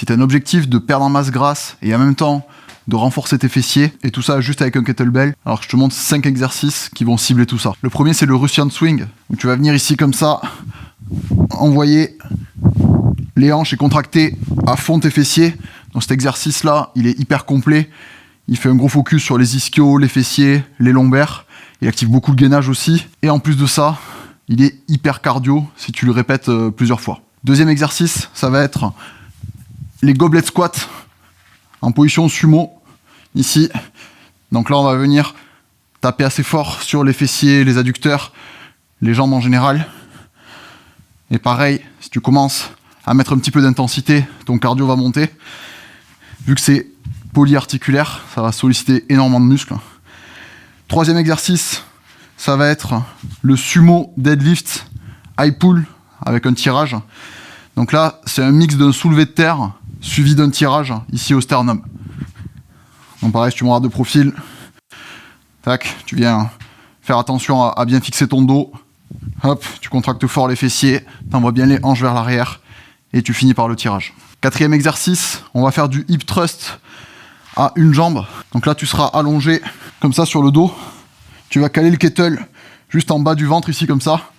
Si tu as un objectif de perdre en masse grasse et en même temps de renforcer tes fessiers, et tout ça juste avec un kettlebell, alors je te montre 5 exercices qui vont cibler tout ça. Le premier, c'est le Russian Swing, où tu vas venir ici comme ça, envoyer les hanches et contracter à fond tes fessiers. Donc cet exercice-là, il est hyper complet. Il fait un gros focus sur les ischios, les fessiers, les lombaires. Il active beaucoup le gainage aussi. Et en plus de ça, il est hyper cardio si tu le répètes plusieurs fois. Deuxième exercice, ça va être les goblet squats en position sumo, ici. Donc là, on va venir taper assez fort sur les fessiers, les adducteurs, les jambes en général. Et pareil, si tu commences à mettre un petit peu d'intensité, ton cardio va monter. Vu que c'est polyarticulaire, ça va solliciter énormément de muscles. Troisième exercice, ça va être le sumo deadlift high pull avec un tirage. Donc là, c'est un mix d'un soulevé de terre suivi d'un tirage ici au sternum. Donc pareil, si tu me regardes de profil, tac, tu viens faire attention à bien fixer ton dos. Hop, tu contractes fort les fessiers, t'envoies bien les hanches vers l'arrière et tu finis par le tirage. Quatrième exercice, on va faire du hip thrust à une jambe. Donc là, tu seras allongé comme ça sur le dos. Tu vas caler le kettle juste en bas du ventre ici comme ça.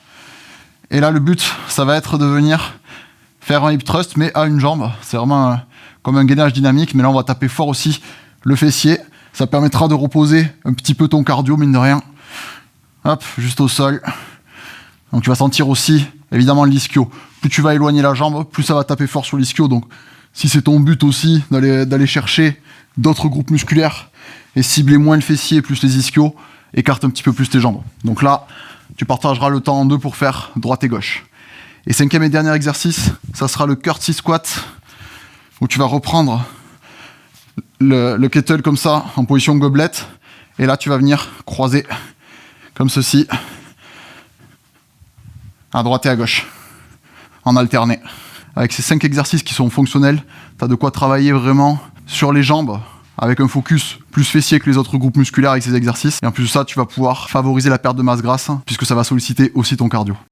Et là, le but, ça va être de venir faire un hip thrust mais à une jambe. C'est vraiment comme un gainage dynamique, mais là, on va taper fort aussi le fessier. Ça permettra de reposer un petit peu ton cardio, mine de rien. Hop, juste au sol. Donc tu vas sentir aussi, évidemment, l'ischio. Plus tu vas éloigner la jambe, plus ça va taper fort sur l'ischio. Donc si c'est ton but aussi d'aller chercher d'autres groupes musculaires et cibler moins le fessier plus les ischios, écarte un petit peu plus tes jambes. Donc là, tu partageras le temps en deux pour faire droite et gauche. Et cinquième et dernier exercice, ça sera le curtsy squat, où tu vas reprendre le kettle comme ça, en position gobelette. Et là, tu vas venir croiser comme ceci, à droite et à gauche, en alterné. Avec ces 5 exercices qui sont fonctionnels, tu as de quoi travailler vraiment sur les jambes, avec un focus plus fessier que les autres groupes musculaires avec ces exercices. Et en plus de ça, tu vas pouvoir favoriser la perte de masse grasse, puisque ça va solliciter aussi ton cardio.